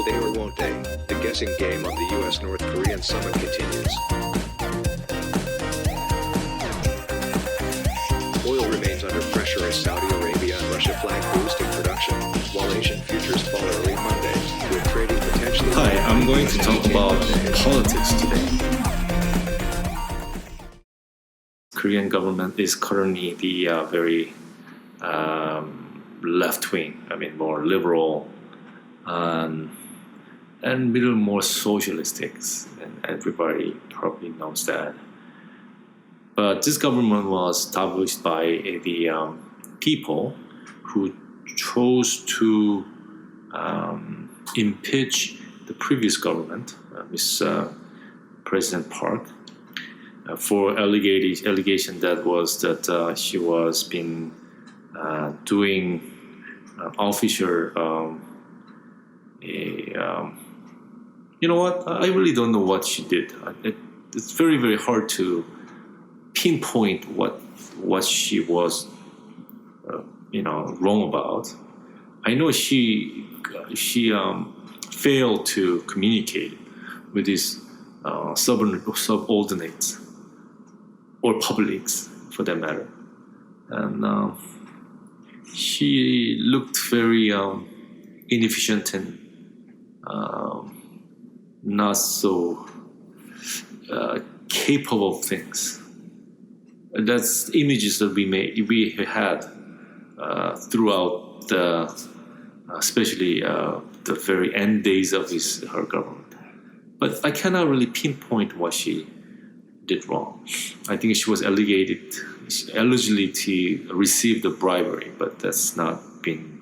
Will they or won't they? The guessing game on the U.S.-North Korean summit continues. Oil remains under pressure as Saudi Arabia and Russia flag boosting production, while Asian futures fall early Monday, with trading potentially... Hi, I'm going to talk about politics today. Korean government is currently the very left-wing, more liberal and middle more socialistic, and everybody probably knows that. But this government was established by the people who chose to impeach the previous government, President Park, for allegation that she was been doing official. You know what? I really don't know what she did. It's very, very hard to pinpoint what she was, wrong about. I know she failed to communicate with his subordinates or publics, for that matter, and she looked very inefficient and not so capable of things. That's images that we had throughout especially the very end days of her government. But I cannot really pinpoint what she did wrong. I think she was allegedly to receive the bribery, but that's not been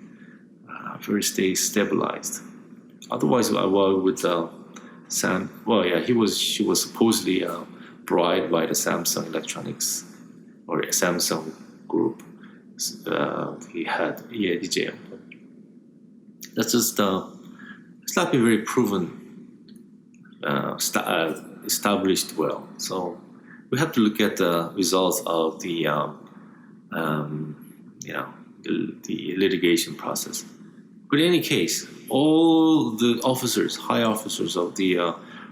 very stabilized. Otherwise, with Sam, she was supposedly bribed by the Samsung Electronics or Samsung Group. He had jail. That's just it's not been very proven, established well. So we have to look at the results of the litigation process. But in any case, all the high officers of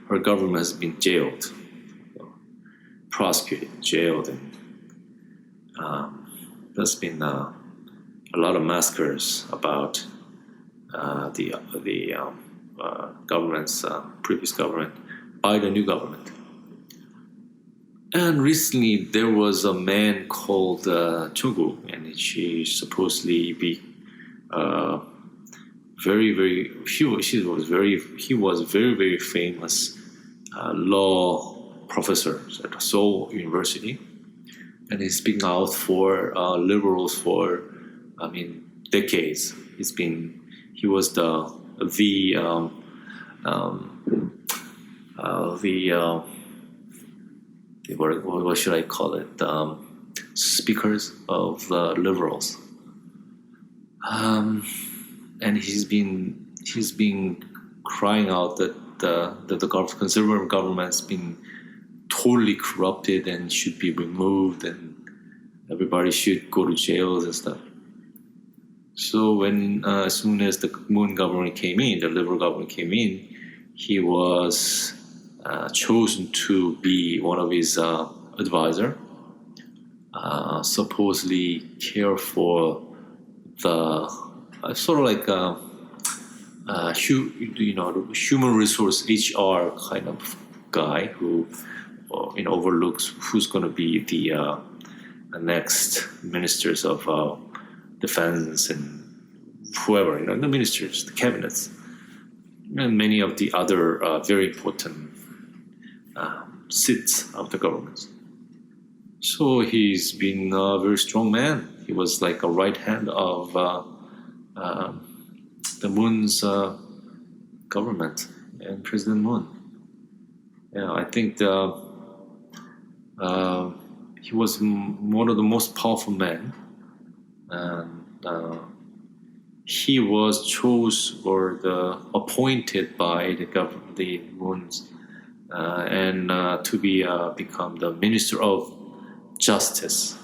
her government has been jailed, prosecuted, jailed, and there's been a lot of massacres about the government's previous government by the new government. And recently there was a man called Chung, and he supposedly be he was very, very famous law professor at Seoul University, and he's been out for liberals for decades. He was what should I call it? Speakers of the liberals. And he's been crying out that the conservative government's been totally corrupted and should be removed, and everybody should go to jails and stuff. So as soon as the Moon government came in, the liberal government came in, he was chosen to be one of his advisor, supposedly care for the sort of like human resource HR kind of guy who overlooks who's going to be the next ministers of defense and whoever, the ministers, the cabinets, and many of the other very important seats of the government. So he's been a very strong man. He was like a right hand of the Moon's government and President Moon. I think he was one of the most powerful men, and he was appointed by the Moon's and to become the Minister of Justice.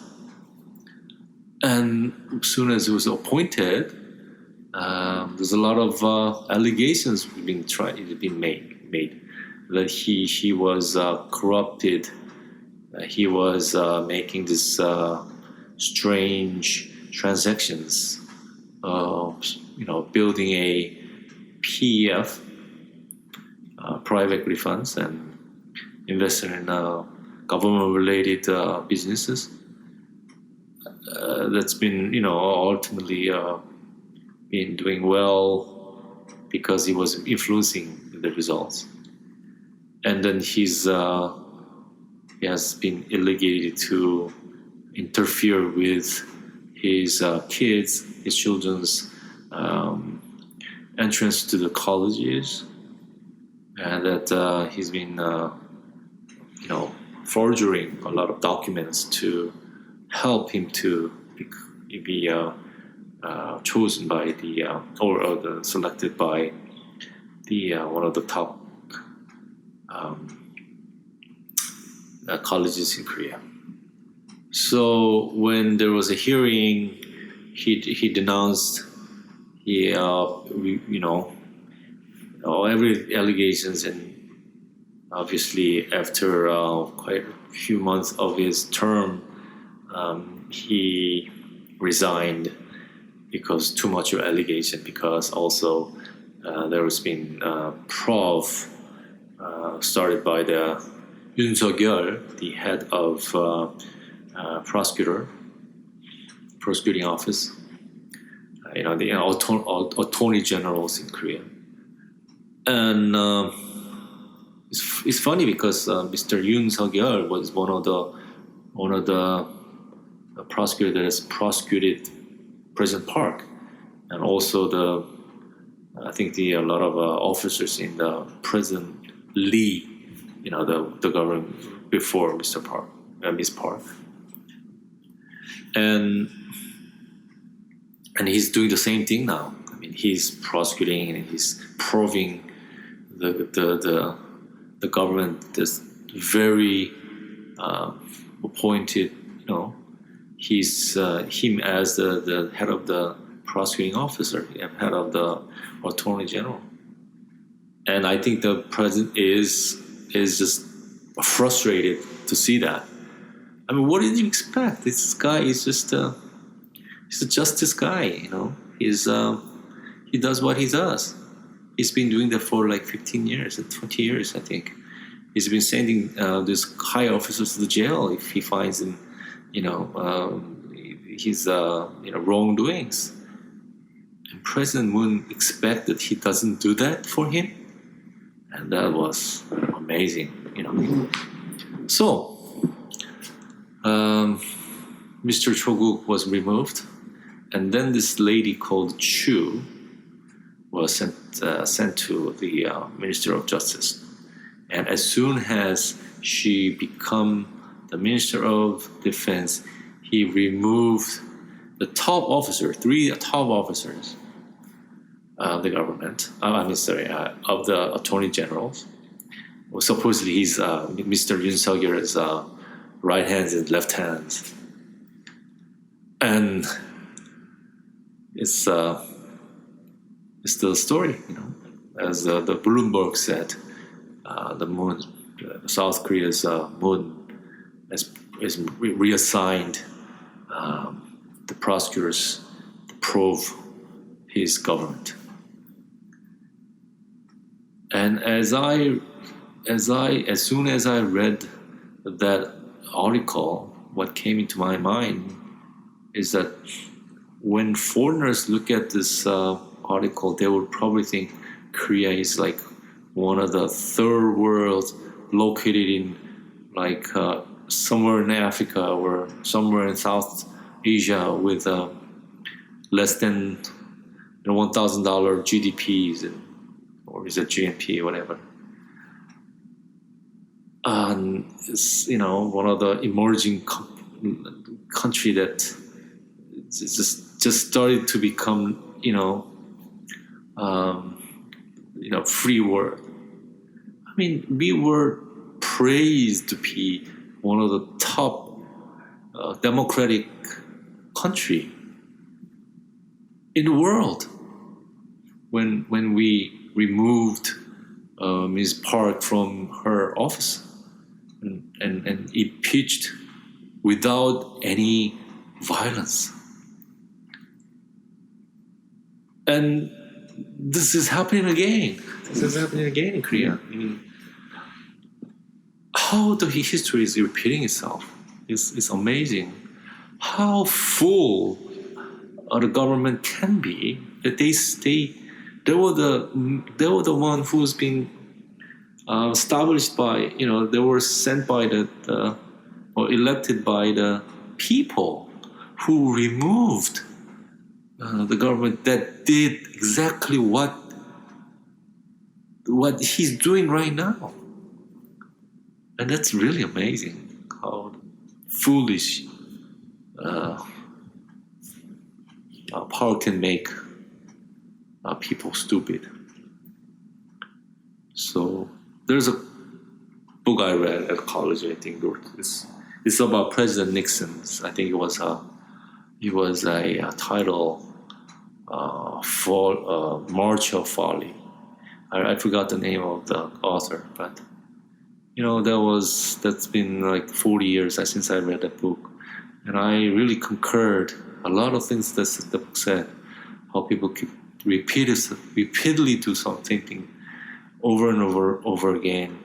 And as soon as he was appointed, There's a lot of allegations been made that he was corrupted. He was making this strange transactions, building a PEF, private equity funds, and investing in government-related businesses. That's been, ultimately been doing well because he was influencing the results. And then he has been alleged to interfere with his kids, his children's entrance to the colleges, and that he's been, forging a lot of documents to help him to be chosen by or selected by the one of the top colleges in Korea. So when there was a hearing, he denounced every allegations, and obviously after quite a few months of his term, he resigned because too much of allegation. Because also there has been probe started by the Yoon, the head of prosecuting office, the attorney generals in Korea. And it's funny because Mr. Yoon was one of the prosecutors that has prosecuted President Park, and also a lot of officers in the President Lee, the government before Mr. Park, Miss Park, and he's doing the same thing now. I mean, he's prosecuting and he's proving the government is very appointed. He's him as the head of the prosecuting officer, head of the attorney general, and I think the president is just frustrated to see that. I mean, what did you expect? This guy is just he's a justice guy. He does what he does. He's been doing that for like 15 years, 20 years, I think. He's been sending these high officers to the jail if he finds him, his wrongdoings. And President Moon expected he doesn't do that for him, and that was amazing, So, Mr. Cho-guk was removed, and then this lady called Chu was sent to the Minister of Justice. And as soon as she became the Minister of Defense, he removed the top officer, 3 top officers of the government. Of the Attorney Generals. Well, supposedly he's Mr. Yoon Suk-yeol's right hands and left hands, and it's the story, as the Bloomberg said. The moon, South Korea's moon, is reassigned the prosecutors to probe his government. And as soon as I read that article, what came into my mind is that when foreigners look at this article, they would probably think Korea is like one of the third world located in like somewhere in Africa or somewhere in South Asia with less than $1,000 GDPs, or is it GNP, whatever. And it's one of the emerging country that just started to become free world. I mean, we were praised to be one of the top democratic country in the world. when we removed Ms. Park from her office and impeached without any violence. And this is happening again. This is happening again in Korea. I mean, how the history is repeating itself is amazing. How full the government can be. That they were the one who's been established by, they were sent by or elected by the people who removed the government that did exactly what he's doing right now. And that's really amazing how foolish power can make people stupid. So there's a book I read at college, I think. It's about President Nixon's. I think it was a title for March of Folly. I forgot the name of the author, but that's been like 40 years since I read that book, and I really concurred a lot of things that the book said. How people keep repeatedly do something over and over again,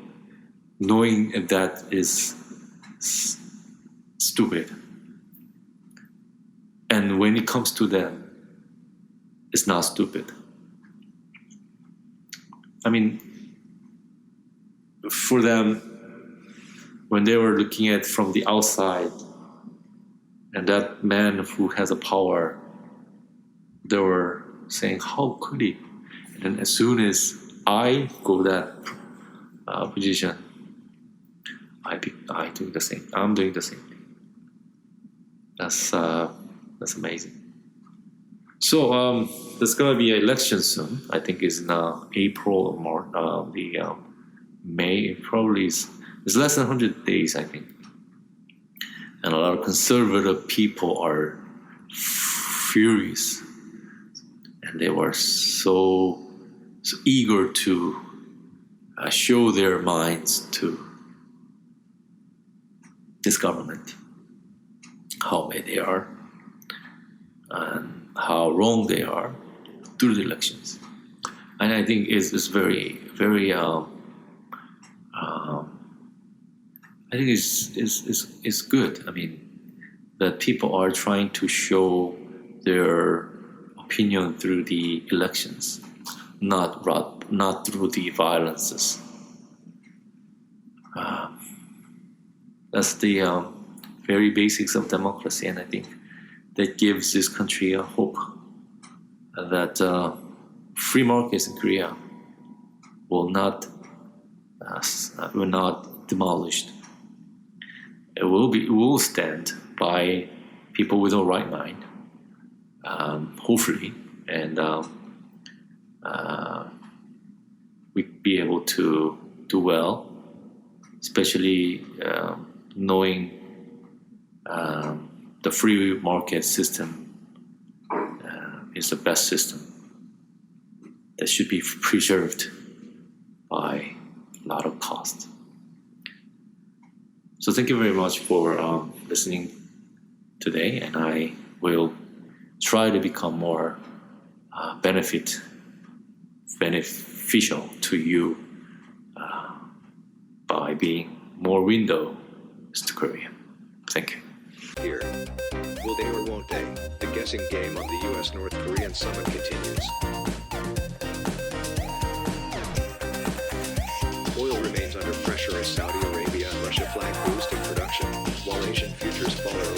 knowing that is stupid. And when it comes to them, it's not stupid. I mean, for them, when they were looking at from the outside, and that man who has a power, they were saying, how could he? And then as soon as I go that position, I do the same. I'm doing the same thing. That's amazing. So there's gonna be an election soon. I think it's in April or March. May probably it's less than 100 days, I think. And a lot of conservative people are furious, and they were so eager to show their minds to this government, how bad they are and how wrong they are through the elections. And I think it's very, very. I think it's good. I mean, that people are trying to show their opinion through the elections, not through the violences. That's the very basics of democracy, and I think that gives this country a hope that free markets in Korea will not demolished. It will stand by people with a right mind, hopefully, and we'd be able to do well, especially knowing the free market system is the best system that should be preserved by a lot of cost. So thank you very much for listening today, and I will try to become more beneficial to you by being more windows to Korea. Thank you. Here. Will they or won't they? The guessing game on the U.S.-North Korean summit continues. Oil remains under pressure as Saudi Arabia and Russia flag boost in production, while Asian futures fall early.